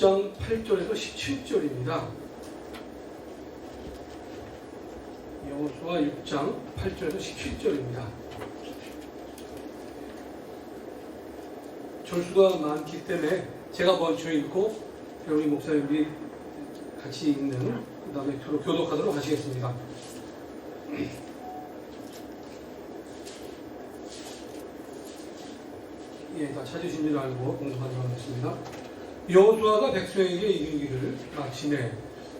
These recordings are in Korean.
6장 8절에서 17절입니다. 여호수아 6장 8절에서 17절입니다. 절수가 많기 때문에 제가 먼저 읽고 우리 목사님들이 같이 읽는, 그 다음에 서로 교독하도록 하시겠습니다. 예, 다 찾으신 줄 알고 공부하도록 하겠습니다. 여호수아가 백성에게 이르기를 마침에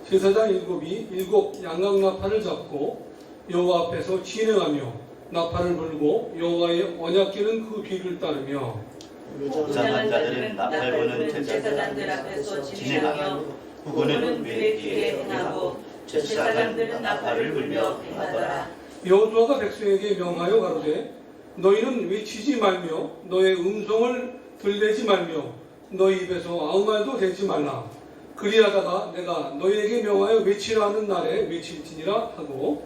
제사장 일곱 양각나팔을 잡고 여호와 앞에서 진행하며 나팔을 불고 여호와의 언약궤는 그 뒤를 따르며 무장한 자들은 나팔 부는 제사장들 앞에서 진행하며 후보는 궤 뒤에 행하고 제사장들은 나팔을 불며 행하더라. 여호수아가 백성에게 명하여 가로되 너희는 외치지 말며 너의 음성을 들내지 말며 너희 입에서 아무 말도 대지 말라. 그리하다가 내가 너희에게 명하여 외치라 하는 날에 외칠지니라 하고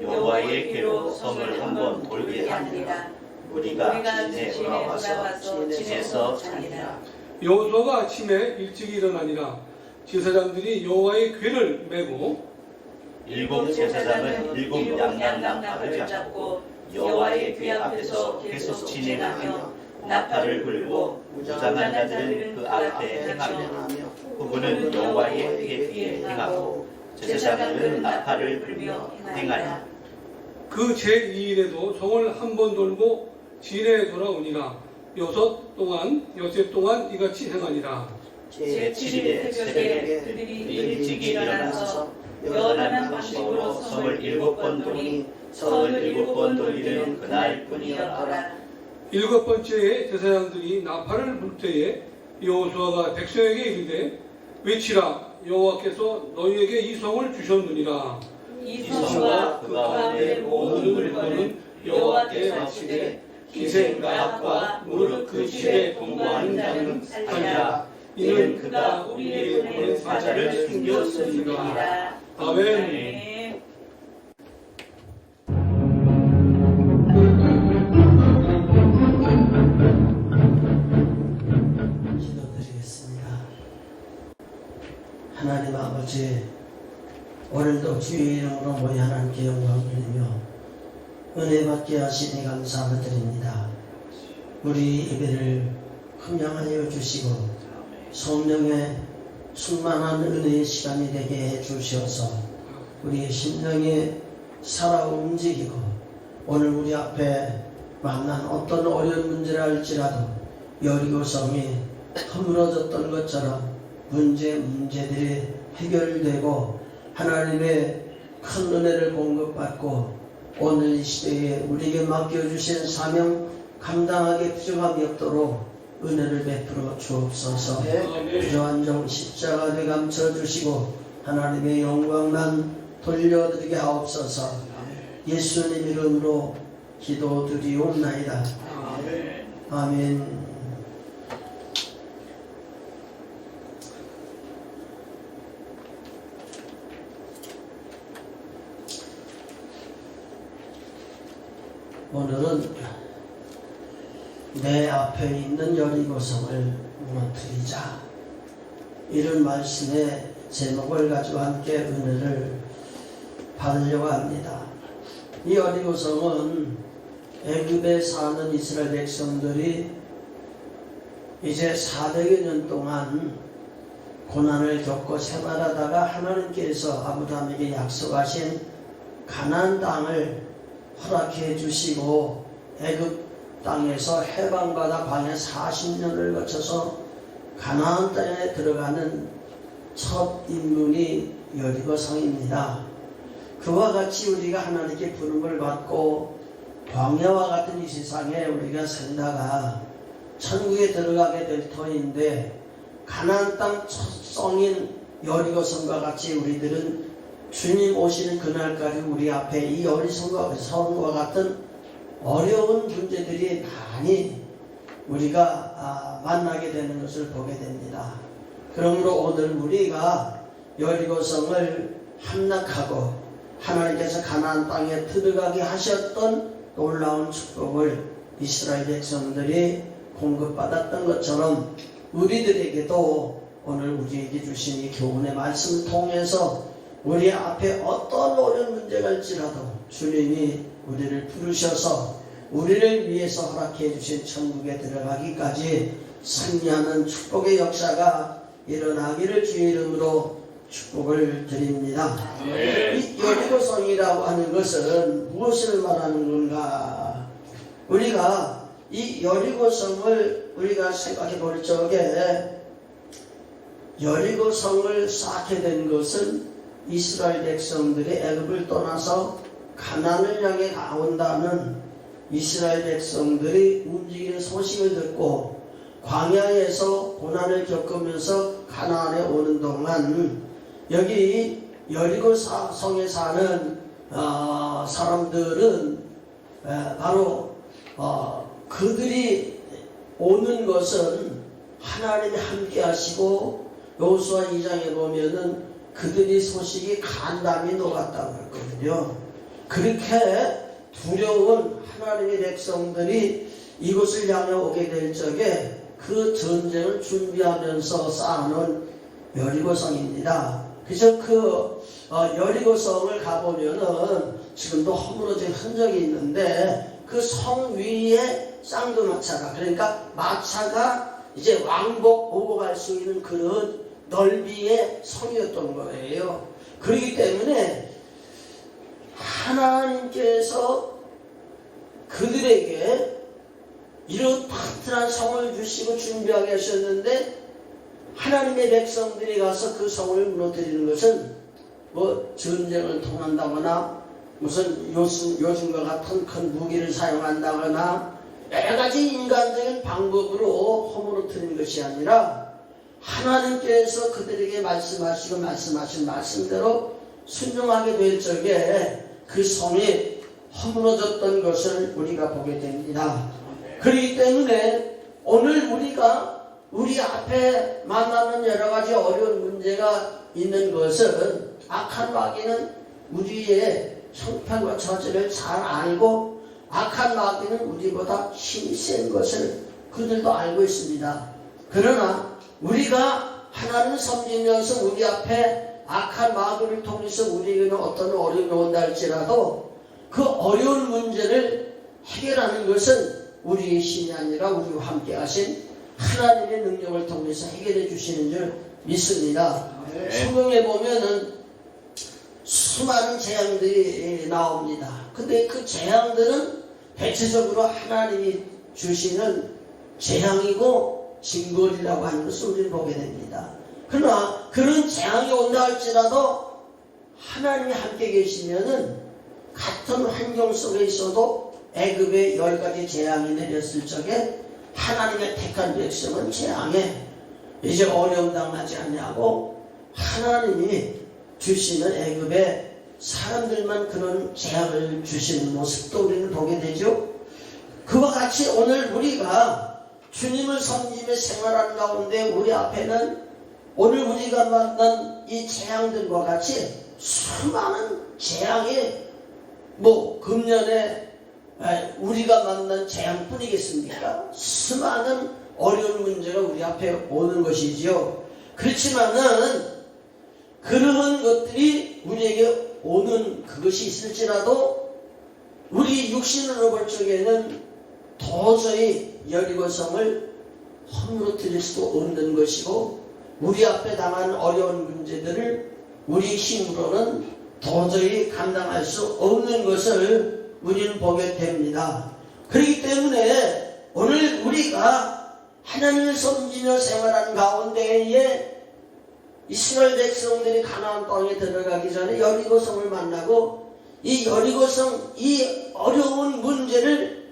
여호와의 궤로 성을 한번 돌게 하니라. 우리가 진에 돌아와서 진에서 자니라. 여호수아가 아침에 일찍 일어나니라. 제사장들이 여호와의 궤를 메고 일곱 제사장은 일곱 양양나팔을 잡고 여호와의 궤 앞에서 계속 진행하며 나팔을 불고 무장한 자들은 그 앞에 행하며 후보는 여호와의 궤 뒤에 행하고 제사장들은 나팔을 불며 행하라. 그 제2일에도 성을 한 번 돌고 진에 돌아오니라. 여섯 동안 이같이 행하니라. 제7일에 새벽에 그들이 일찍이 일어나서 여러한 방식으로 성을 7번 돌니 성을 7번 돌리는 그날 뿐이었더라. 7번째에 제사장들이 나팔을 불 때에 여호수아가 백성에게 이르되 외치라. 여호와께서 너희에게 이 성을 주셨느니라. 이 성과 그 가운데 모든 물건은 여호와께 바치되 기생과 악과 무릇 그 집에 동거하는 자는 살리라. 이는 그가 우리의 보낸 사자를 숨겼음이니라. 아멘. 기도드리겠습니다. 하나님 아버지, 오늘도 주의 이름으로 모여 하나님께 영광 드리며 은혜 받게 하시니 감사드립니다. 우리 예배를 흥량하여 주시고 성령의 충만한 은혜의 시간이 되게 해 주셔서 우리의 심령이 살아 움직이고 오늘 우리 앞에 만난 어떤 어려운 문제라 할지라도 여리고성이 허물어졌던 것처럼 문제들이 해결되고 하나님의 큰 은혜를 공급받고 오늘 이 시대에 우리에게 맡겨주신 사명 감당하게 부족함이 없도록 은혜를 베풀어 주옵소서. 부족한 종 십자가에 감춰주시고 하나님의 영광만 돌려드리게 하옵소서. 예수님 이름으로 기도드리옵나이다. 아멘. 오늘은 내 앞에 있는 여리고성을 무너뜨리자, 이런 말씀의 제목을 가지고 함께 은혜를 받으려고 합니다. 이 여리고성은 애굽에 사는 이스라엘 백성들이 이제 400여 년 동안 고난을 겪고 생활하다가 하나님께서 아브라함에게 약속하신 가나안 땅을 허락해 주시고 애굽 땅에서 해방받아 광야 40년을 거쳐서 가나안 땅에 들어가는 첫 인문이 여리고성입니다. 그와 같이 우리가 하나님께 부름을 받고 광야와 같은 이 세상에 우리가 살다가 천국에 들어가게 될 터인데 가나안 땅 첫 성인 여리고성과 같이 우리들은 주님 오시는 그날까지 우리 앞에 이 여리고성과 같은 어려운 문제들이 많이 우리가 만나게 되는 것을 보게 됩니다. 그러므로 오늘 우리가 여리고성을 함락하고 하나님께서 가나안 땅에 들어가게 하셨던 놀라운 축복을 이스라엘 백성들이 공급받았던 것처럼 우리들에게도 오늘 우리에게 주신 이 교훈의 말씀을 통해서 우리 앞에 어떤 어려운 문제가 있지라도 주님이 우리를 부르셔서 우리를 위해서 허락해 주신 천국에 들어가기까지 승리하는 축복의 역사가 일어나기를 주의 이름으로 축복을 드립니다. 이 여리고성이라고 하는 것은 무엇을 말하는 건가? 우리가 이 여리고성을 우리가 생각해 볼 적에 여리고성을 쌓게 된 것은 이스라엘 백성들이 애굽을 떠나서 가나안을 향해 가온다는 이스라엘 백성들이 움직이는 소식을 듣고 광야에서 고난을 겪으면서 가나안에 오는 동안 여기 여리고 성에 사는 사람들은 바로 그들이 오는 것은 하나님이 함께 하시고 여호수아 2장에 보면은 그들이 소식이 간담이 녹았다고 했거든요. 그렇게 두려운 하나님의 백성들이 이곳을 향해 오게 될 적에 그 전쟁을 준비하면서 쌓아놓은 여리고성입니다. 그래서 그 여리고성을 가보면은 지금도 허물어진 흔적이 있는데 그 성 위에 쌍두마차가, 그러니까 마차가 이제 왕복 오고 갈 수 있는 그런 넓이의 성이었던 거예요. 그렇기 때문에 하나님께서 그들에게 이런 튼튼한 성을 주시고 준비하게 하셨는데 하나님의 백성들이 가서 그 성을 무너뜨리는 것은 뭐 전쟁을 통한다거나 무슨 요즘과 같은 큰 무기를 사용한다거나 여러 가지 인간적인 방법으로 허물어뜨리는 것이 아니라 하나님께서 그들에게 말씀하신 말씀대로 순종하게 될 적에 그 성이 허물어졌던 것을 우리가 보게 됩니다. 그렇기 때문에 오늘 우리가 우리 앞에 만나는 여러 가지 어려운 문제가 있는 것은 악한 마귀는 우리의 형편과 처지를 잘 알고 악한 마귀는 우리보다 힘이 센 것을 그들도 알고 있습니다. 그러나 우리가 하나님을 섬기면서 우리 앞에 악한 마귀를 통해서 우리에게는 어떤 어려움이 온다 할지라도 그 어려운 문제를 해결하는 것은 우리의 힘이 아니라 우리와 함께 하신 하나님의 능력을 통해서 해결해 주시는 줄 믿습니다. 성경에 보면은 수많은 재앙들이 나옵니다. 근데 그 재앙들은 대체적으로 하나님이 주시는 재앙이고 징벌이라고 하는 것을 우리는 보게 됩니다. 그러나 그런 재앙이 온다 할지라도 하나님이 함께 계시면은 같은 환경 속에 있어도 애굽에 10가지 재앙이 내렸을 적에 하나님의 택한 백성은 재앙에 이제 어려움 당하지 않냐고 하나님이 주시는 애굽의 사람들만 그런 재앙을 주시는 모습도 우리는 보게 되죠. 그와 같이 오늘 우리가 주님을 섬기며 생활하는 가운데 우리 앞에는 오늘 우리가 만난 이 재앙들과 같이 수많은 재앙이 금년에 우리가 만난 재앙뿐이겠습니까? 수많은 어려운 문제가 우리 앞에 오는 것이지요. 그렇지만은 그러한 것들이 우리에게 오는 그것이 있을지라도 우리 육신으로 볼 적에는 도저히 여리고성을 허물어뜨릴 수도 없는 것이고 우리 앞에 당한 어려운 문제들을 우리 힘으로는 도저히 감당할 수 없는 것을 우리는 보게 됩니다. 그렇기 때문에 오늘 우리가 하나님을 섬기며 생활하는 가운데에 이스라엘 백성들이 가나안 땅에 들어가기 전에 여리고성을 만나고 이 여리고성 이 어려운 문제를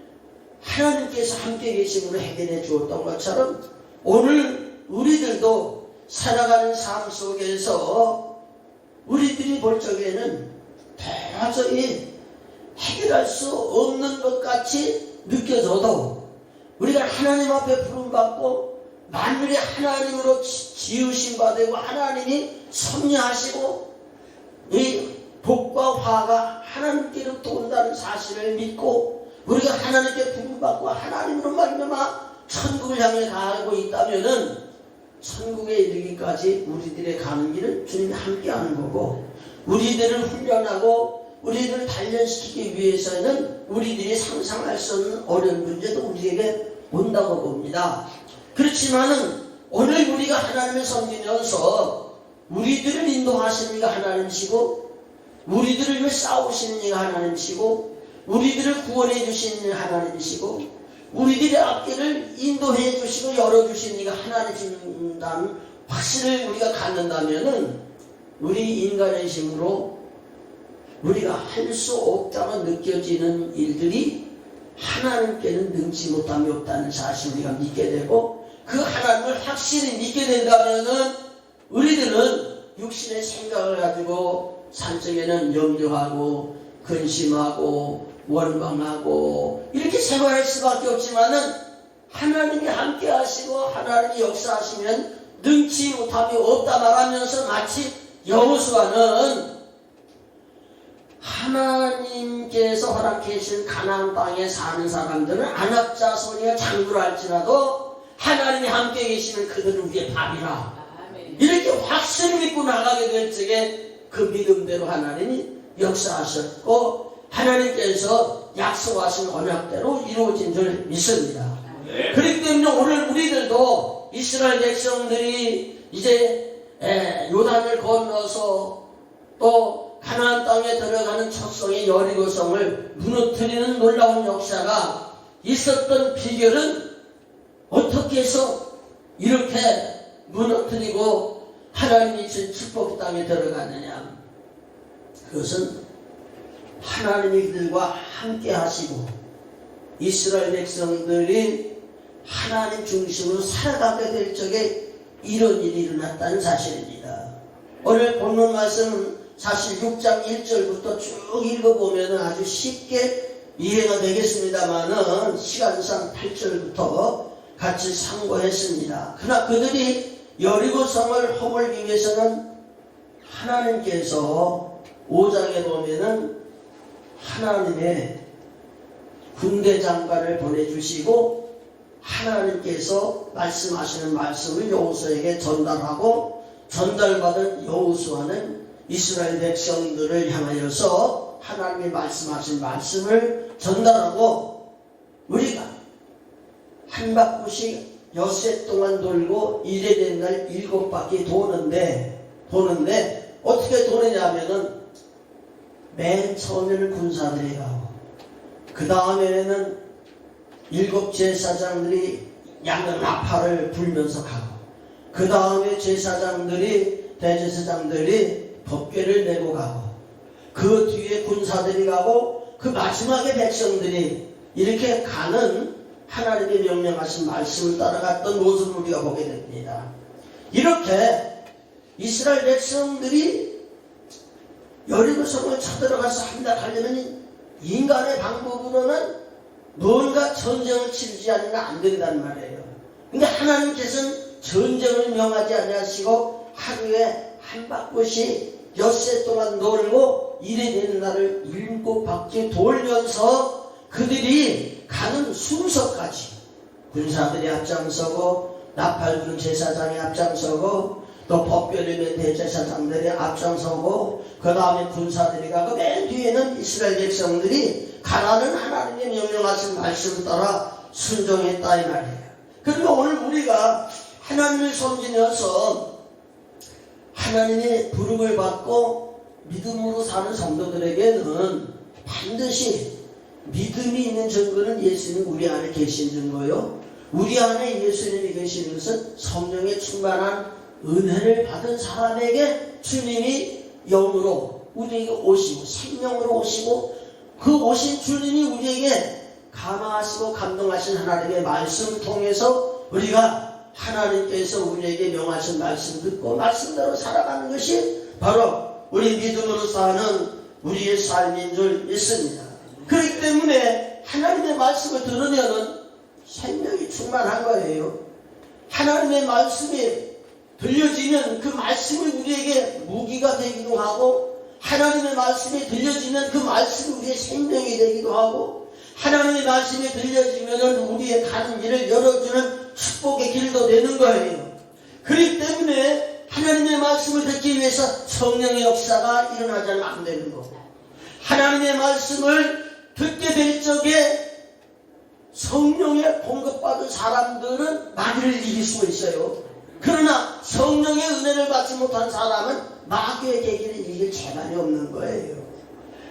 하나님께서 함께 계심으로 해결해 주었던 것처럼 오늘 우리들도 살아가는 삶 속에서 우리들이 볼 적에는 도저히 해결할 수 없는 것 같이 느껴져도 우리가 하나님 앞에 부름받고 만물이 하나님으로 지으신 바 되고 하나님이 섭리하시고 이 복과 화가 하나님께로부터 온다는 사실을 믿고 우리가 하나님께 부름받고 하나님으로 말미암아 천국을 향해 가고 있다면은 천국에 이르기까지 우리들의 가는 길은 주님이 함께하는 거고, 우리들을 훈련하고 우리들을 단련시키기 위해서는 우리들이 상상할 수 없는 어려운 문제도 우리에게 온다고 봅니다. 그렇지만은 오늘 우리가 하나님을 섬기면서 우리들을 인도하시는 이가 하나님이시고, 우리들을 위해 싸우시는 이가 하나님이시고, 우리들을 구원해 주시는 이가 하나님이시고, 우리들의 앞길을 인도해 주시고 열어주시는 이가 하나님이신다는 확신을 우리가 갖는다면은 우리 인간의 힘으로 우리가 할 수 없다고 느껴지는 일들이 하나님께는 능치 못함이 없다는 사실을 우리가 믿게 되고, 그 하나님을 확실히 믿게 된다면은 우리들은 육신의 생각을 가지고 산적에는 염려하고 근심하고 원망하고 이렇게 생활할 수밖에 없지만은, 하나님이 함께 하시고 하나님이 역사하시면 능치 못함이 없다 말하면서 마치 여호수아는 하나님께서 허락해 주신 가나안 땅에 사는 사람들은 안악 자손이야 장구를 할지라도 하나님이 함께 계시면 그들은 우리의 밥이라, 이렇게 확실히 믿고 나가게 될 적에 그 믿음대로 하나님이 역사하셨고 하나님께서 약속하신 언약대로 이루어진 줄 믿습니다. 그렇기 때문에 오늘 우리들도 이스라엘 백성들이 이제 요단을 건너서 또 가나안 땅에 들어가는 첫 성의 여리고성을 무너뜨리는 놀라운 역사가 있었던 비결은 어떻게 해서 이렇게 무너뜨리고 하나님이 준 축복 땅에 들어가느냐, 그것은 하나님이 그들과 함께 하시고 이스라엘 백성들이 하나님 중심으로 살아가게 될 적에 이런 일이 일어났다는 사실입니다. 오늘 본문 말씀은 사실 6장 1절부터 쭉 읽어보면 아주 쉽게 이해가 되겠습니다만은 시간상 8절부터 같이 참고했습니다. 그러나 그들이 여리고성을 허물기 위해서는 하나님께서 5장에 보면은 하나님의 군대 장관을 보내주시고 하나님께서 말씀하시는 말씀을 여호수아에게 전달하고, 전달받은 여호수아는 이스라엘 백성들을 향하여서 하나님이 말씀하신 말씀을 전달하고, 우리가 한 바퀴씩 엿새 동안 돌고 이래 된 날 7바퀴 도는데 어떻게 도느냐면은 맨 처음에는 군사들이 가고, 그 다음에는 7 제사장들이 양은 나팔을 불면서 가고, 그 다음에 제사장들이 대제사장들이 법궤를 내고 가고, 그 뒤에 군사들이 가고, 그 마지막에 백성들이 이렇게 가는 하나님의 명령하신 말씀을 따라갔던 모습을 우리가 보게 됩니다. 이렇게 이스라엘 백성들이 여리고성을 쳐들어가서 함락하려면 인간의 방법으로는 뭔가 전쟁을 치르지 않으면 안 된다는 말이에요. 근데 하나님께서는 전쟁을 명하지 아니하시고 하루에 한 바퀴씩 엿새 동안 놀고 이래 되는 날을 7바퀴 돌면서 그들이 가는 순서까지 군사들이 앞장서고 나팔 부는 제사장이 앞장서고 또 법궤를 맨 대제사장들이 앞장서고 그 다음에 군사들이 가고 맨 뒤에는 이스라엘 백성들이 가라는 하나님의 명령하신 말씀을 따라 순종했다 이 말이에요. 그리고 오늘 우리가 하나님을 섬기면서 하나님의 부름을 받고 믿음으로 사는 성도들에게는 반드시 믿음이 있는 증거는 예수님 우리 안에 계신 증거요. 우리 안에 예수님이 계시는 것은 성령의 충만한 은혜를 받은 사람에게 주님이 영으로 우리에게 오시고 생명으로 오시고, 그 오신 주님이 우리에게 감화하시고 감동하신 하나님의 말씀을 통해서 우리가 하나님께서 우리에게 명하신 말씀 듣고 말씀대로 살아가는 것이 바로 우리 믿음으로 사는 우리의 삶인 줄 믿습니다. 그렇기 때문에 하나님의 말씀을 들으면은 생명이 충만한 거예요. 하나님의 말씀이 들려지면 그 말씀이 우리에게 무기가 되기도 하고, 하나님의 말씀이 들려지면 그 말씀이 우리의 생명이 되기도 하고, 하나님의 말씀이 들려지면 우리의 가는 길을 열어주는 축복의 길도 되는 거예요. 그렇기 때문에 하나님의 말씀을 듣기 위해서 성령의 역사가 일어나지 않으면 안 되는 거고, 하나님의 말씀을 듣게 될 적에 성령의 공급받은 사람들은 마귀를 이길 수가 있어요. 그러나 성령의 은혜를 받지 못한 사람은 마귀의 계기를 이길 재간이 없는 거예요.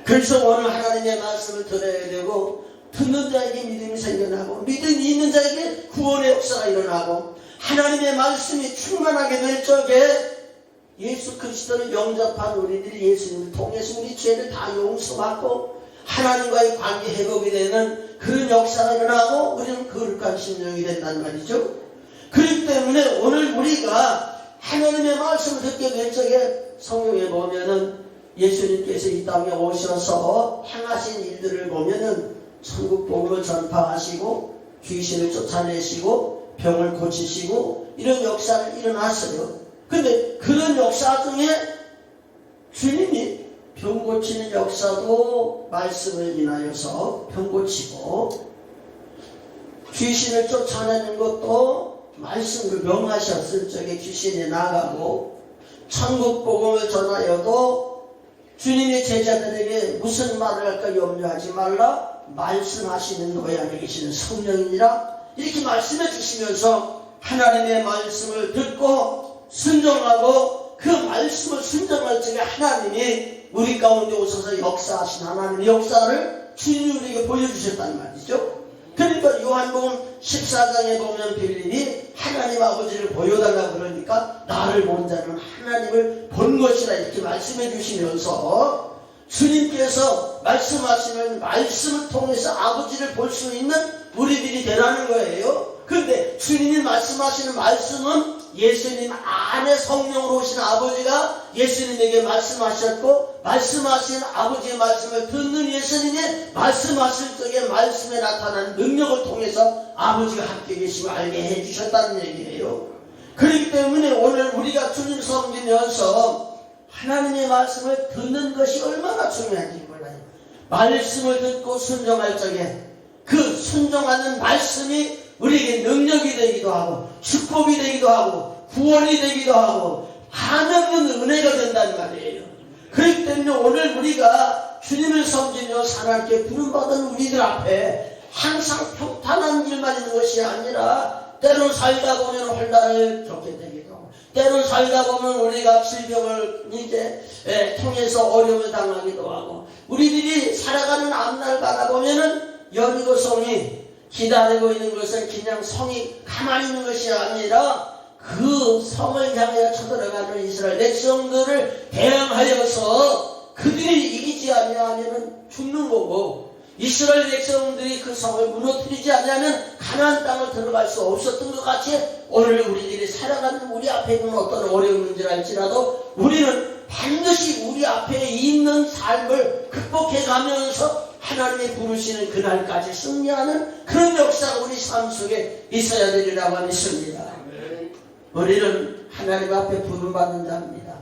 그래서 오늘 하나님의 말씀을 들어야 되고, 듣는 자에게 믿음이 생겨나고, 믿음이 있는 자에게 구원의 역사가 일어나고, 하나님의 말씀이 충만하게 될 적에 예수 그리스도를 영접한 우리들이 예수님을 통해서 우리 죄를 다 용서받고 하나님과의 관계 회복이 되는 그런 역사가 일어나고 우리는 거룩한 심령이 된단 말이죠. 그렇기 때문에 오늘 우리가 하나님의 말씀을 듣게 될 적에 성경에 보면은 예수님께서 이 땅에 오셔서 행하신 일들을 보면은 천국 복음을 전파하시고 귀신을 쫓아내시고 병을 고치시고 이런 역사를 일어났어요. 근데 그런 역사 중에 주님이 병 고치는 역사도 말씀을 인하여서 병 고치고, 귀신을 쫓아내는 것도 말씀을 명하셨을 적에 귀신이 나가고, 천국 복음을 전하여도 주님의 제자들에게 무슨 말을 할까 염려하지 말라, 말씀하시는 너희 안에 계시는 성령이니라, 이렇게 말씀해 주시면서 하나님의 말씀을 듣고 순종하고 그 말씀을 순종할 적에 하나님이 우리 가운데 오셔서 역사하신 하나님의 역사를 주님이 우리에게 보여주셨단 말이죠. 그러니까 요한복음 14장에 보면 빌립이 하나님 아버지를 보여달라 그러니까 나를 본 자는 하나님을 본 것이라 이렇게 말씀해 주시면서 주님께서 말씀하시는 말씀을 통해서 아버지를 볼 수 있는 우리들이 되라는 거예요. 그런데 주님이 말씀하시는 말씀은 예수님 안에 성령으로 오신 아버지가 예수님에게 말씀하셨고, 말씀하신 아버지의 말씀을 듣는 예수님이 말씀하실 적에 말씀에 나타난 능력을 통해서 아버지가 함께 계시고 알게 해주셨다는 얘기예요. 그렇기 때문에 오늘 우리가 주님 섬기면서 하나님의 말씀을 듣는 것이 얼마나 중요한지 몰라요. 말씀을 듣고 순종할 적에 그 순종하는 말씀이 우리에게 능력이 되기도 하고 축복이 되기도 하고 구원이 되기도 하고 한없는 은혜가 된다는 말이에요. 그렇기 때문에 오늘 우리가 주님을 섬기며 하나님께 부름받은 우리들 앞에 항상 평탄한 일만 있는 것이 아니라 때로 살다 보면 홀단을 겪게 되기도 하고, 때로 살다 보면 우리가 질병을 통해서 어려움을 당하기도 하고, 우리들이 살아가는 앞날 바라보면은 여리고 성이 기다리고 있는 것은 그냥 성이 가만히 있는 것이 아니라 그 성을 향해 쳐들어가는 이스라엘 백성들을 대항하여서 그들이 이기지 아니하면 죽는 거고, 이스라엘 백성들이 그 성을 무너뜨리지 않으면 가나안 땅을 들어갈 수 없었던 것 같이 오늘 우리들이 살아가는 우리 앞에 있는 어떤 어려운 문제를 할지라도 우리는 반드시 우리 앞에 있는 삶을 극복해 가면서 하나님이 부르시는 그날까지 승리하는 그런 역사가 우리 삶 속에 있어야 되리라고 믿습니다. 우리는 하나님 앞에 부름받는 자입니다.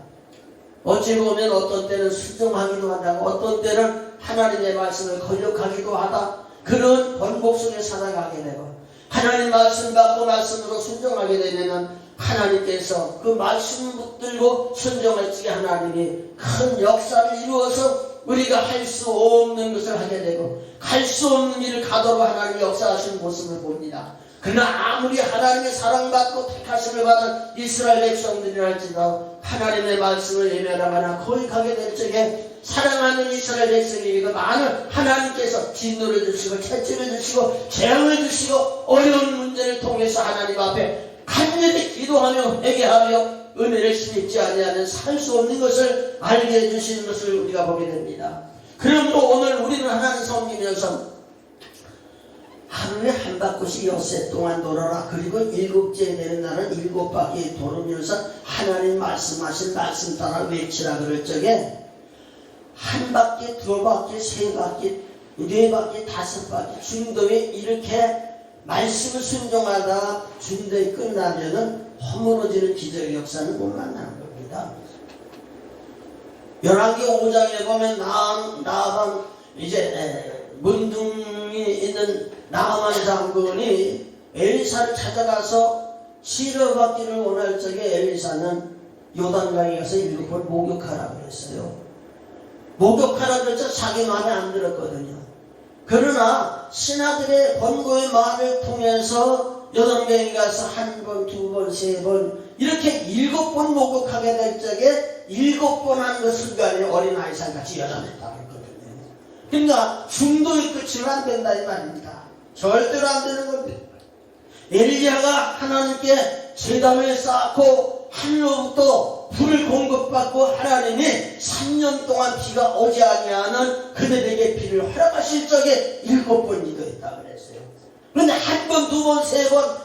어찌 보면 어떤 때는 순종하기도 한다고, 어떤 때는 하나님의 말씀을 거역하기도 하다, 그런 번복 속에 살아가게 되고, 하나님 말씀 받고 말씀으로 순종하게 되면 하나님께서 그 말씀 붙들고 순종할 적에 하나님이 큰 역사를 이루어서 우리가 할 수 없는 것을 하게 되고 갈 수 없는 일을 가도록 하나님이 역사하시는 모습을 봅니다. 그러나 아무리 하나님의 사랑받고 택하심을 받은 이스라엘 백성들이라 할지라도 하나님의 말씀을 예멸하거나 거역하게 될 적에 사랑하는 이스라엘 백성에게도 많은 하나님께서 진노를 주시고 채찍을 주시고 재앙을 주시고 어려운 문제를 통해서 하나님 앞에 간절히 기도하며 회개하며 은혜를 힘입지 아니하면 살 수 없는 것을 알게 해주시는 것을 우리가 보게 됩니다. 그러므로 오늘 우리는 하나님 섬기면서 하루에 한 바퀴씩 엿새 동안 돌아라. 그리고 일곱째 되는 날은 일곱 바퀴 돌으면서 하나님 말씀하신 말씀 따라 외치라 그럴 적에 한 바퀴, 두 바퀴, 세 바퀴, 네 바퀴, 다섯 바퀴 중도에 이렇게 말씀을 순종하다 중도에 끝나면은 허물어지는 기적의 역사는 못 만나는 겁니다. 열왕기 5장에 보면 나아만 문둥이 있는 나아만 장군이 엘리사를 찾아가서 치료받기를 원할 적에 엘리사는 요단강에 가서 7번 목욕하라고 그랬어요. 목욕하라고 그랬죠. 자기 마음에 안 들었거든요. 그러나 신하들의 권고의 말을 통해서 요단강에 가서 1번, 2번, 3번 이렇게 7번 목욕하게 될 적에 7번 한 그 순간에 어린 아이살 같이 여전했다고 했거든요. 그러니까 중도에 끝이면 안 된다 이 말입니다. 절대로 안 되는 겁니다. 엘리야가 하나님께 제단을 쌓고 하늘로부터 불을 공급받고 하나님이 3년 동안 비가 오지 아니하는 그들에게 비를 허락하실 적에 7번 기도했다 그랬어요. 그런데 1번, 2번, 3번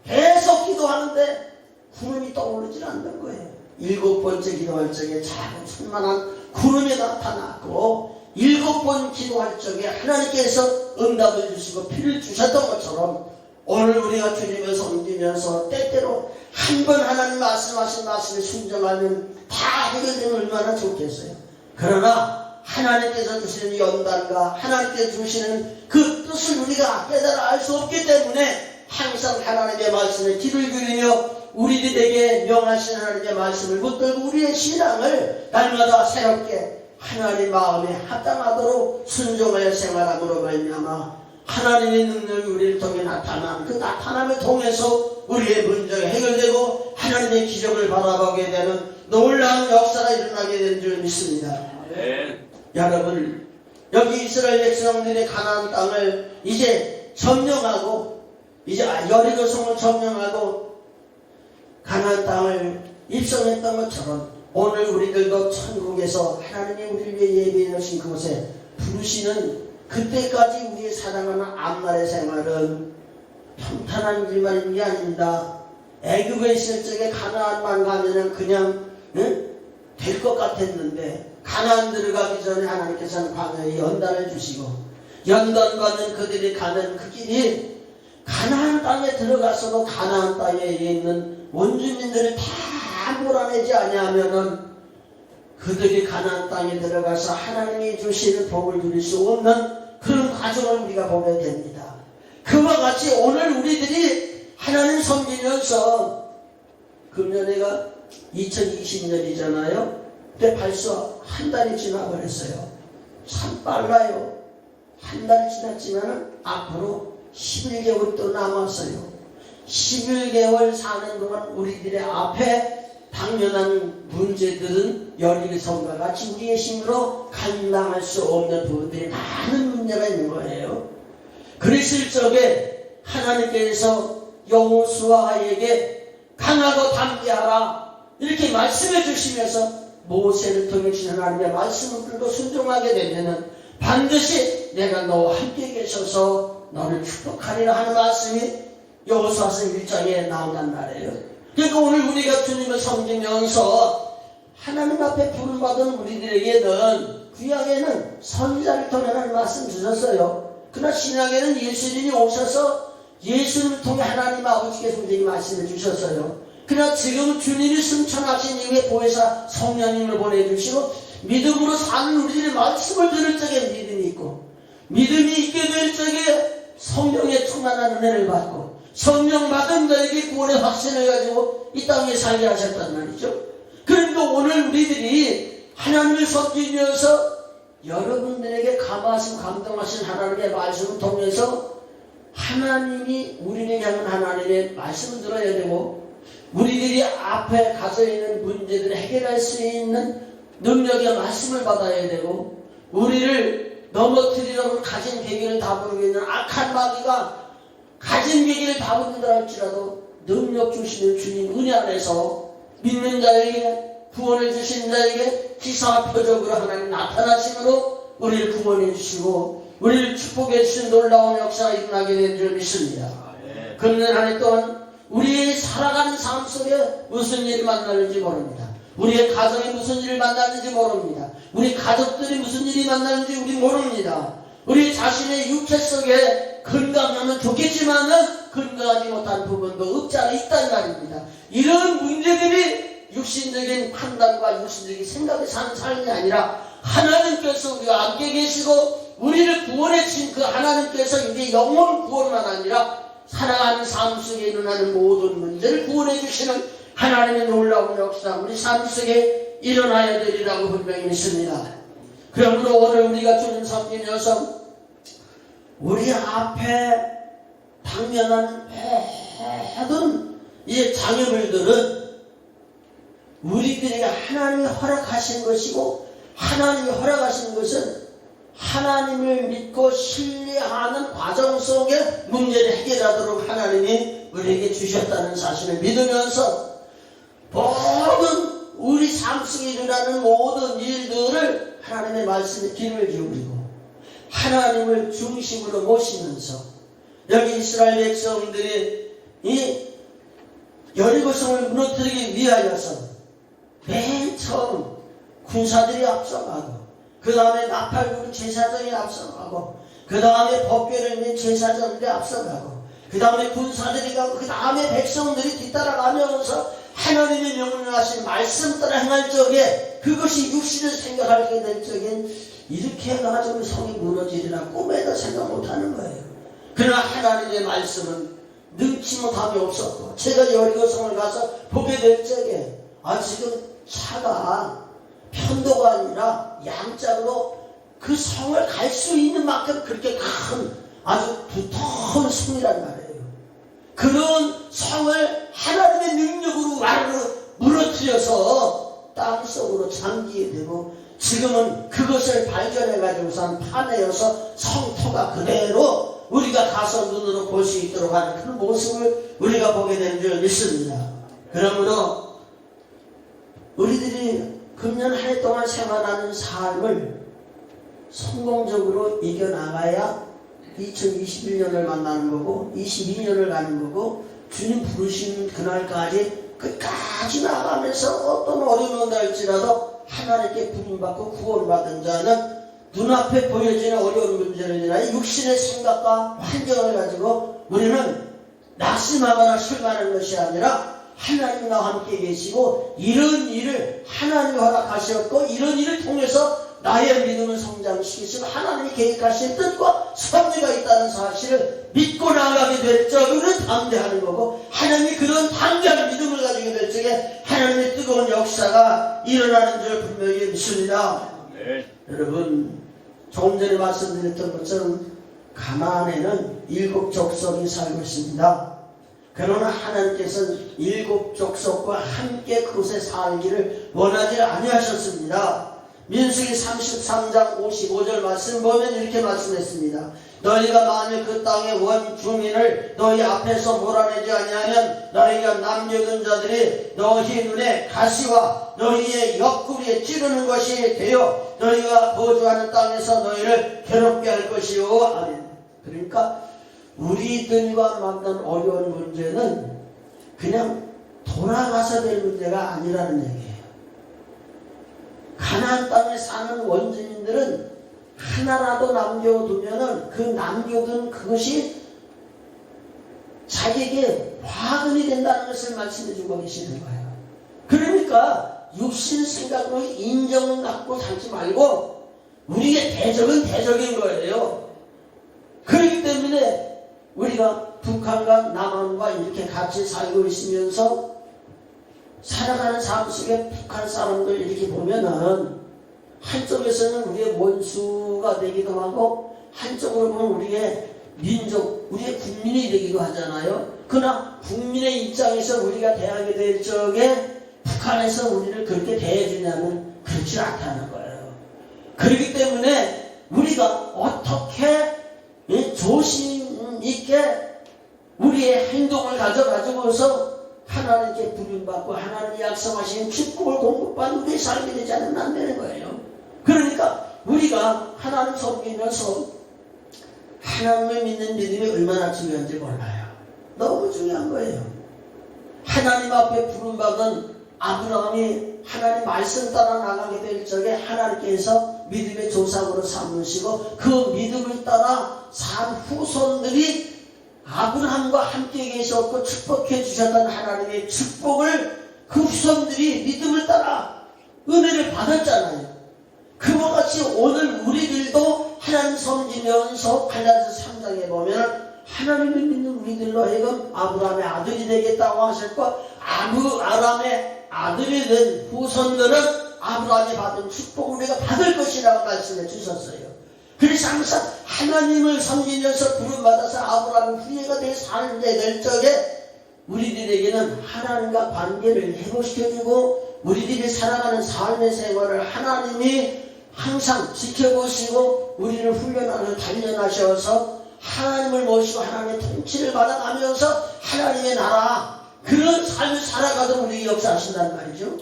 계속 기도하는데 구름이 떠오르질 않는 거예요. 7번째 기도할 적에 작은 천만한 구름이 나타났고 7번 기도할 적에 하나님께서 응답을 주시고 비를 주셨던 것처럼 오늘 우리가 주님을 섬기면서 때때로 한 번 하나님 말씀하신 말씀에 순종하면 다 해결되면 얼마나 좋겠어요. 그러나 하나님께서 주시는 연단과 하나님께서 주시는 그 뜻을 우리가 깨달아 알 수 없기 때문에 항상 하나님의 말씀에 귀를 기울이며 우리들에게 명하신 하나님의 말씀을 붙들고 우리의 신앙을 날마다 새롭게 하나님 마음에 합당하도록 순종하여 생활함으로 말미암아 하나님의 능력이 우리를 통해 나타난 그 나타남을 통해서 우리의 문제가 해결되고 하나님의 기적을 바라보게 되는 놀라운 역사가 일어나게 되는 줄 믿습니다. 여러분, 여기 이스라엘 백성들의 가나안 땅을 이제 점령하고 이제 여리고 성을 점령하고 가나안 땅을 입성했던 것처럼 오늘 우리들도 천국에서 하나님이 우리를 위해 예비해 놓으신 그곳에 부르시는 그때까지 우리의 사랑하는 앞날의 생활은 평탄한 일만 있는 게 아닙니다. 애굽에 있을 적에 가나안만 가면은 그냥 될 것 같았는데 가나안 들어가기 전에 하나님께서는 광야에 연단을 주시고 연단받는 그들이 가는 그 길이 가나안 땅에 들어가서도 가나안 땅에 있는 원주민들을 다 몰아내지 아니하면은 그들이 가나안 땅에 들어가서 하나님이 주시는 복을 누릴 수 없는 그런 과정을 우리가 보게 됩니다. 그와 같이 오늘 우리들이 하나님 섬기면서 금년에가 2020년이잖아요. 근데 벌써 한 달이 지나버렸어요. 참 빨라요. 한 달이 지났지만 앞으로 11개월 또 남았어요. 11개월 사는 동안 우리들의 앞에 당면한 문제들은 여리고 성과 같이 우리의 힘으로 감당할 수 없는 부분들이 많은 문제가 있는 거예요. 그랬을 적에 하나님께서 여호수아에게 강하고 담대하라 이렇게 말씀해 주시면서 모세를 통해 주신 하나님의 말씀을 순종하게 되면은 반드시 내가 너와 함께 계셔서 너를 축복하리라 하는 말씀이 여호수아서 1장에 나온단 말이에요. 그러니까 오늘 우리가 주님을 섬기면서 하나님 앞에 부름받은 우리들에게는 구약에는 선지자를 통해 하나님 말씀 주셨어요. 그러나 신약에는 예수님이 오셔서 예수님을 통해 하나님 아버지께서 우리에게 말씀을 주셨어요. 그러나 지금 주님이 승천하신 이후에 보혜사 성령님을 보내주시고 믿음으로 사는 우리들의 말씀을 들을 적에 믿음이 있고 믿음이 있게 될 적에 성령의 충만한 은혜를 받고 성령 받은 자에게 구원의 확신을 가지고 이 땅에 살게 하셨단 말이죠. 그러니까 오늘 우리들이 하나님을 섬기면서 여러분들에게 감화하신 감동하신 하나님의 말씀을 통해서 하나님이 우리를 향한 하나님의 말씀을 들어야 되고 우리들이 앞에 가서 있는 문제들을 해결할 수 있는 능력의 말씀을 받아야 되고 우리를 넘어뜨리려고 가진 계기를 다부르고 있는 악한 마귀가 가진 계기를 다부른다 할지라도 능력 주시는 주님 은혜 안에서 믿는 자에게 구원을 주신 자에게 기사와 표적으로 하나님 나타나심으로 우리를 구원해 주시고 우리를 축복해 주신 놀라운 역사가 일어나게 된 줄 믿습니다. 금년 한 해 동안 우리의 살아가는 삶 속에 무슨 일이 만나는지 모릅니다. 우리의 가정에 무슨 일을 만나는지 모릅니다. 우리 가족들이 무슨 일이 만나는지 우리 모릅니다. 우리 자신의 육체 속에 건강하면 좋겠지만은 건강하지 못한 부분도 없지 않아 있단 말입니다. 이런 문제들이 육신적인 판단과 육신적인 생각에 사는 삶이 아니라 하나님께서 우리와 함께 계시고 우리를 구원해 주신 그 하나님께서 이제 영혼 구원만 아니라 살아가는 삶 속에 일어나는 모든 문제를 구원해 주시는 하나님의 놀라운 역사 우리 삶 속에 일어나야 되리라고 분명히 믿습니다. 그러므로 오늘 우리가 주님 섬기면서 우리 앞에 당면한 모든 이 장애물들은 우리들에게 하나님이 허락하신 것이고 하나님이 허락하신 것은 하나님을 믿고 신뢰하는 과정 속에 문제를 해결하도록 하나님이 우리에게 주셨다는 사실을 믿으면서 모든 우리 삶 속에 일어나는 모든 일들을 하나님의 말씀에 귀를 기울이고 하나님을 중심으로 모시면서 여기 이스라엘 백성들이 이 여리고성을 무너뜨리기 위하여서 맨 처음 군사들이 앞서가고 그 다음에 나팔부르 제사장이 앞서가고 그 다음에 법궤를 있는 제사장들이 앞서가고 그 다음에 군사들이 가고 그 다음에 백성들이 뒤따라가면서 하나님의 명령하신 말씀 따라 행할 적에 그것이 육신을 생각하게 될 적엔 이렇게 해가지고 성이 무너지리라 꿈에도 생각 못하는 거예요. 그러나 하나님의 말씀은 능치 못함이 없었고 제가 여리고성을 가서 보게 될 적에 지금 차가 편도가 아니라 양짝으로 그 성을 갈 수 있는 만큼 그렇게 큰 아주 두터운 성이란 말이에요. 그런 성을 하나님의 능력으로 와르르 무너뜨려서 땅속으로 잠기게 되고 지금은 그것을 발견해가지고선 파내어서 성토가 그대로 우리가 가서 눈으로 볼 수 있도록 하는 그런 모습을 우리가 보게 되는 줄 믿습니다. 그러므로 우리들이 금년 한 해 동안 생활하는 삶을 성공적으로 이겨나가야 2021년을 만나는 거고 22년을 가는 거고 주님 부르신 그날까지 끝까지 나가면서 어떤 어려움이 날지라도 하나님께 부름받고 구원받은 자는 눈앞에 보여지는 어려운 문제를 인하여 육신의 생각과 환경을 가지고 우리는 낙심하거나 실망하는 것이 아니라 하나님이 나와 함께 계시고 이런 일을 하나님이 허락하셨고 이런 일을 통해서 나의 믿음을 성장시키시고 하나님이 계획하신 뜻과 섭리가 있다는 사실을 믿고 나가게 될 적은 담대하는 거고 하나님이 그런 담대한 믿음을 가지게 될 적에 하나님의 뜨거운 역사가 일어나는 줄 분명히 믿습니다. 네. 여러분 조금 전에 말씀드렸던 것처럼 가나안에는 7 족속이 살고 있습니다. 그러나 하나님께서는 7 족속과 함께 그곳에 살기를 원하지 아니하셨습니다. 민수기 33장 55절 말씀 보면 이렇게 말씀했습니다. 너희가 만일 그 땅의 원주민을 너희 앞에서 몰아내지 아니하면 너희가 남겨둔 자들이 너희 눈에 가시와 너희의 옆구리에 찌르는 것이 되어 너희가 거주하는 땅에서 너희를 괴롭게 할 것이요. 아멘. 그러니까 우리들과 만난 어려운 문제는 그냥 돌아가서 될 문제가 아니라는 얘기예요. 가나안 땅에 사는 원주민들은 하나라도 남겨두면은 그 남겨둔 그것이 자기에게 화근이 된다는 것을 말씀해 주고 계시는 거예요. 그러니까 육신 생각으로 인정을 갖고 살지 말고 우리의 대적은 대적인 거예요. 그렇기 때문에 우리가 북한과 남한과 이렇게 같이 살고 있으면서 살아가는 삶 속에 북한 사람들 이렇게 보면은 한쪽에서는 우리의 원수가 되기도 하고 한쪽으로 보면 우리의 민족, 우리의 국민이 되기도 하잖아요. 그러나 국민의 입장에서 우리가 대하게 될 적에 북한에서 우리를 그렇게 대해주냐면 그렇지 않다는 거예요. 그렇기 때문에 우리가 어떻게 조심 있게 우리의 행동을 가져가지고서 하나님께 부름받고 하나님이 약속하신 축복을 공급받는 우리의 삶이 되지 않으면 안 되는 거예요. 그러니까 우리가 하나님 섬기면서 하나님을 믿는 믿음이 얼마나 중요한지 몰라요. 너무 중요한 거예요. 하나님 앞에 부름받은 아브라함이 하나님 말씀 따라 나가게 될 적에 하나님께서 믿음의 조상으로 삼으시고 그 믿음을 따라 산 후손들이 아브라함과 함께 계셨고 축복해 주셨던 하나님의 축복을 그 후손들이 믿음을 따라 은혜를 받았잖아요. 그와 같이 오늘 우리들도 하나님 섬기면서 갈라디아서 3장에 보면 하나님을 믿는 우리들로 하여금 아브라함의 아들이 되겠다고 하셨고 아브라함의 아들이 된 후손들은 아브라함이 받은 축복을 우리가 받을 것이라고 말씀해 주셨어요. 그래서 항상 하나님을 섬기면서 부름받아서 아브라함의 후예가 되어 살게 될 적에 우리들에게는 하나님과 관계를 회복시켜주고 우리들이 살아가는 삶의 생활을 하나님이 항상 지켜보시고 우리를 훈련하고 단련하셔서 하나님을 모시고 하나님의 통치를 받아가면서 하나님의 나라 그런 삶을 살아가도록 우리에게 역사하신다는 말이죠.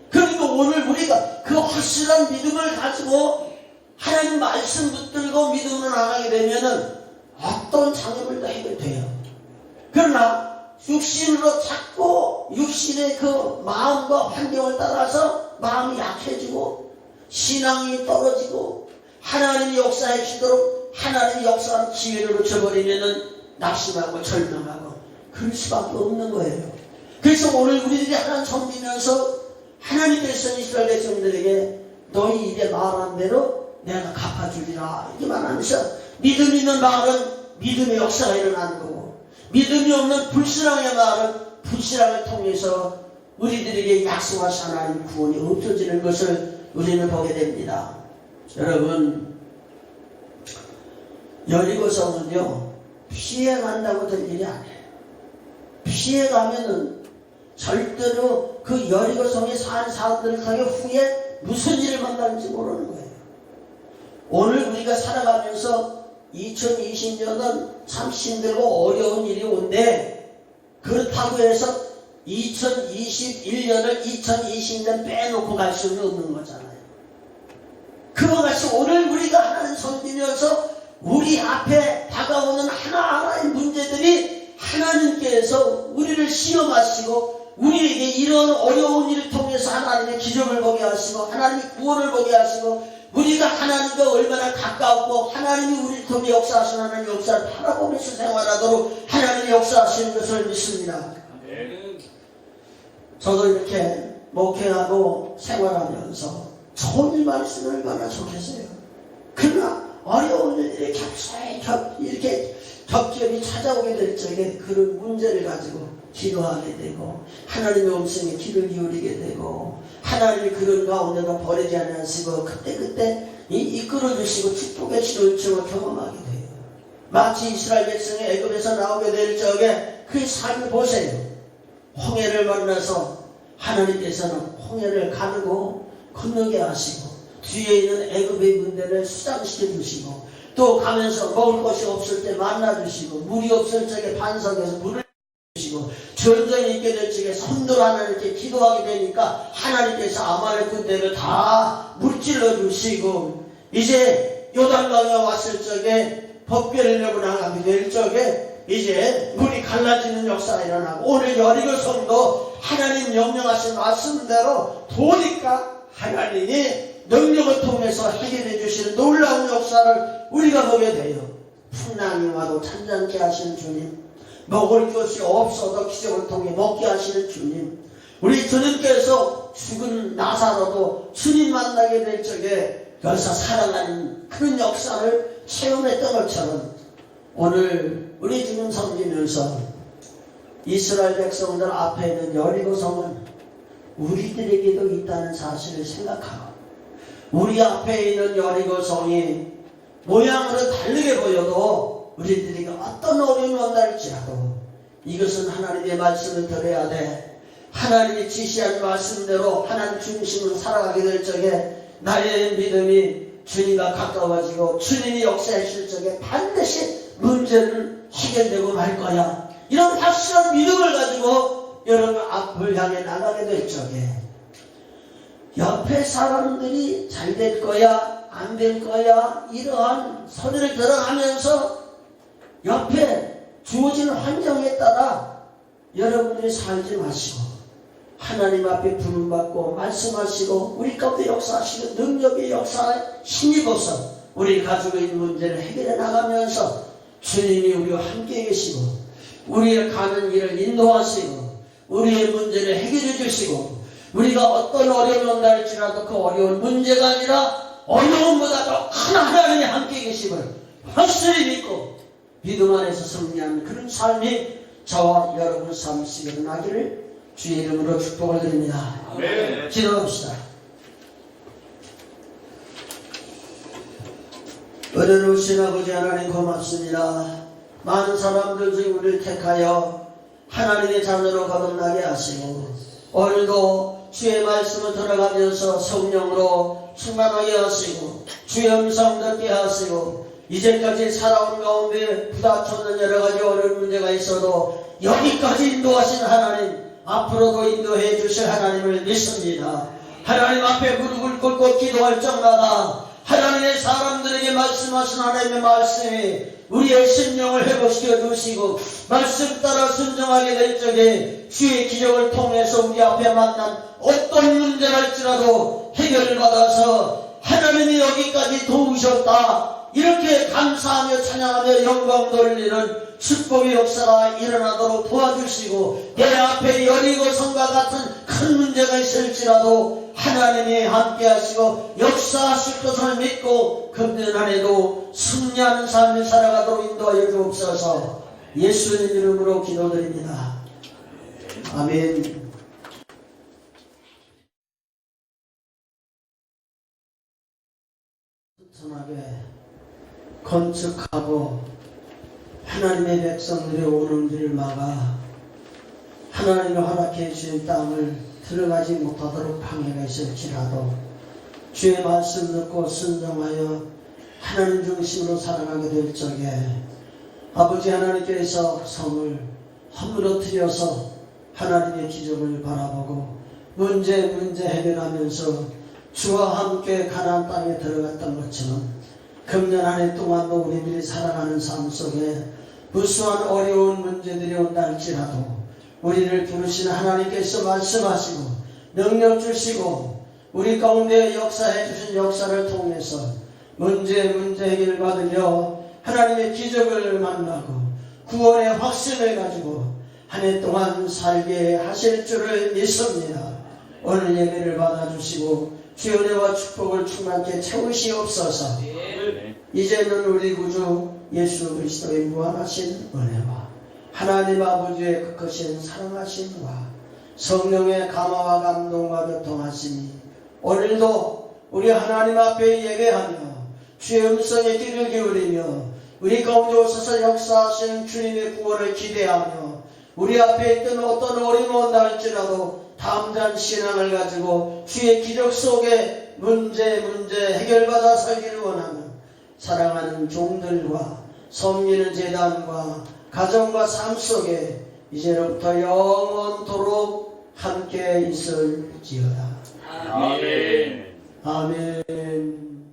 그러니까 오늘 우리가 그 확실한 믿음을 가지고 하나님 말씀 붙들고 믿음으로 나가게 되면은 어떤 장애물도 해결돼요. 그러나 육신으로 자꾸 육신의 그 마음과 환경을 따라서 마음이 약해지고 신앙이 떨어지고 하나님이 역사하시도록 하나님이 역사하는 기회를 놓쳐버리면은 낙심하고 절망하고 그럴 수밖에 없는 거예요. 그래서 오늘 우리들이 하나님 섬기면서 하나님께서 이스라엘 백성들에게 너희 입에 말한 대로 내가 갚아주리라 이렇게 말하면서 믿음 있는 말은 믿음의 역사가 일어나는 거고 믿음이 없는 불신앙의 말은 불신앙을 통해서 우리들에게 약속하신 하나님 구원이 없어지는 것을 우리는 보게 됩니다. 여러분 여리고성은요 피해간다고 될 일이 아니에요. 피해가면은 절대로 그 여리고성에 사는 사람들을 통해 후에 무슨 일을 만나는지 모르는 거예요. 오늘 우리가 살아가면서 2020년은 참 힘들고 어려운 일이 온데 그렇다고 해서 2021년을 2020년 빼놓고 갈 수는 없는 거잖아요. 그와 같이 오늘 우리가 하나님 섬기면서 우리 앞에 다가오는 하나하나의 문제들이 하나님께서 우리를 시험하시고 우리에게 이런 어려운 일을 통해서 하나님의 기적을 보게 하시고 하나님의 구원을 보게 하시고 우리가 하나님과 얼마나 가까웠고 하나님이 우리를 통해 역사하시는 하나님의 역사를 바라보면서 생활하도록 하나님의 역사하시는 것을 믿습니다. 저도 이렇게 목회하고 생활하면서 좋은 일만 있으면 얼마나 좋겠어요. 그러나 어려운 일들이 이렇게 겹겹이 찾아오게 될 적에 그런 문제를 가지고 기도하게 되고 하나님의 음성에 귀를 기울이게 되고 하나님이 그런 가운데가 버리지 않으시고 그때 이끌어주시고 축복의 시로움을 경험하게 돼요. 마치 이스라엘 백성이 애굽에서 나오게 될 적에 그 삶을 보세요. 홍해를 만나서 하나님께서는 홍해를 가르고 건너게 하시고 뒤에 있는 애굽의 군대를 수장시켜 주시고 또 가면서 먹을 것이 없을 때 만나 주시고 물이 없을 적에 반석에서 물을 주시고 전쟁이 있게 될 적에 손들 하나님께 기도하게 되니까 하나님께서 아말렉 군대를 다 물질러 주시고 이제 요단강에 왔을 적에 법궤를 메고 나가게 될 적에 이제 물이 갈라지는 역사가 일어나고 오늘 여리고성도 하나님 명령하신 말씀대로 보니까 하나님이 능력을 통해서 해결해 주시는 놀라운 역사를 우리가 보게 돼요. 풍랑이 와도 잠잠케 하시는 주님, 먹을 것이 없어도 기적을 통해 먹게 하시는 주님, 우리 주님께서 죽은 나사로도 주님 만나게 될 적에 여기서 살아가는 그런 역사를 체험했던 것처럼 오늘 우리 주님 섬기면서 이스라엘 백성들 앞에 있는 여리고성은 우리들에게도 있다는 사실을 생각하고 우리 앞에 있는 여리고성이 모양으로 다르게 보여도 우리들에게 어떤 어려움이 온다할지라도 이것은 하나님의 말씀을 들어야 돼. 하나님이 지시한 말씀대로 하나님 중심으로 살아가게 될 적에 나의 믿음이 주님과 가까워지고 주님이 역사하실 적에 반드시 문제는 해결되고 말 거야. 이런 확실한 믿음을 가지고 여러분 앞을 향해 나가게 될 적에 옆에 사람들이 잘 될 거야 안 될 거야 이러한 소리를 들어가면서 옆에 주어진 환경에 따라 여러분들이 살지 마시고 하나님 앞에 부름받고 말씀하시고 우리 가운데 역사하시고 능력의 역사에 힘입어서 우리 가지고 있는 문제를 해결해 나가면서 주님이 우리와 함께 계시고 우리의 가는 길을 인도하시고 우리의 문제를 해결해 주시고 우리가 어떤 어려움이 온다 할지라도 그 어려운 문제가 아니라 어려움보다도 큰 하나님이 함께 계심을 확실히 믿고 믿음 안에서 승리하는 그런 삶이 저와 여러분 삶 속에 일어나기를 주의 이름으로 축복을 드립니다. 아멘. 기도합시다. 은혜로우신 아버지 하나님 고맙습니다. 많은 사람들 중에 우리를 택하여 하나님의 자녀로 거듭나게 하시고 오늘도 주의 말씀을 들어가면서 성령으로 충만하게 하시고 주의 음성 듣게 하시고 이제까지 살아온 가운데 부닥쳤는 여러가지 어려운 문제가 있어도 여기까지 인도하신 하나님, 앞으로도 인도해 주실 하나님을 믿습니다. 하나님 앞에 무릎을 꿇고 기도할 적마다 하나님의 사람들에게 말씀하신 하나님의 말씀이 우리의 심령을 회복시켜 주시고 말씀 따라 순종하게 될 적에 주의 기적을 통해서 우리 앞에 만난 어떤 문제랄지라도 해결받아서 하나님이 여기까지 도우셨다, 이렇게 감사하며 찬양하며 영광 돌리는 축복의 역사가 일어나도록 도와주시고 내 앞에 여리고성과 같은 큰 문제가 있을지라도 하나님이 함께 하시고 역사하실 것을 믿고 금년 한 해도 승리하는 삶을 살아가도록 인도하여 주옵소서. 예수님 이름으로 기도드립니다. 아멘. 선하게 건축하고 하나님의 백성들의 오는 길을 막아 하나님이 허락해 주신 땅을 들어가지 못하도록 방해가 있을지라도 주의 말씀 듣고 순종하여 하나님 중심으로 살아가게 될 적에 아버지 하나님께서 성을 허물어뜨려서 하나님의 기적을 바라보고 문제 해결하면서 주와 함께 가나안 땅에 들어갔던 것처럼 금년 한 해 동안도 우리들이 살아가는 삶 속에 무수한 어려운 문제들이 온다 할지라도 우리를 부르신 하나님께서 말씀하시고 능력 주시고 우리 가운데 역사해 주신 역사를 통해서 문제 해결을 받으며 하나님의 기적을 만나고 구원의 확신을 가지고 한 해 동안 살게 하실 줄을 믿습니다. 오늘 예배를 받아주시고 주의 은혜와 축복을 충만케 채우시옵소서. 이제는 우리 구주 예수 그리스도의 무한하신 은혜와 하나님 아버지의 그 크신 사랑하심과 성령의 감화와 감동과 교통하심이 오늘도 우리 하나님 앞에 예배하며 주의 음성에 귀를 기울이며 우리 가운데 오셔서 역사하시는 주님의 구원을 기대하며 우리 앞에 있던 어떤 어려움이 온다 할지라도 담대한 신앙을 가지고 주의 기적 속에 문제 해결받아 살기를 원하는 사랑하는 종들과 섬기는 재단과 가정과 삶 속에 이제로부터 영원토록 함께 있을지어다. 아멘. 아멘.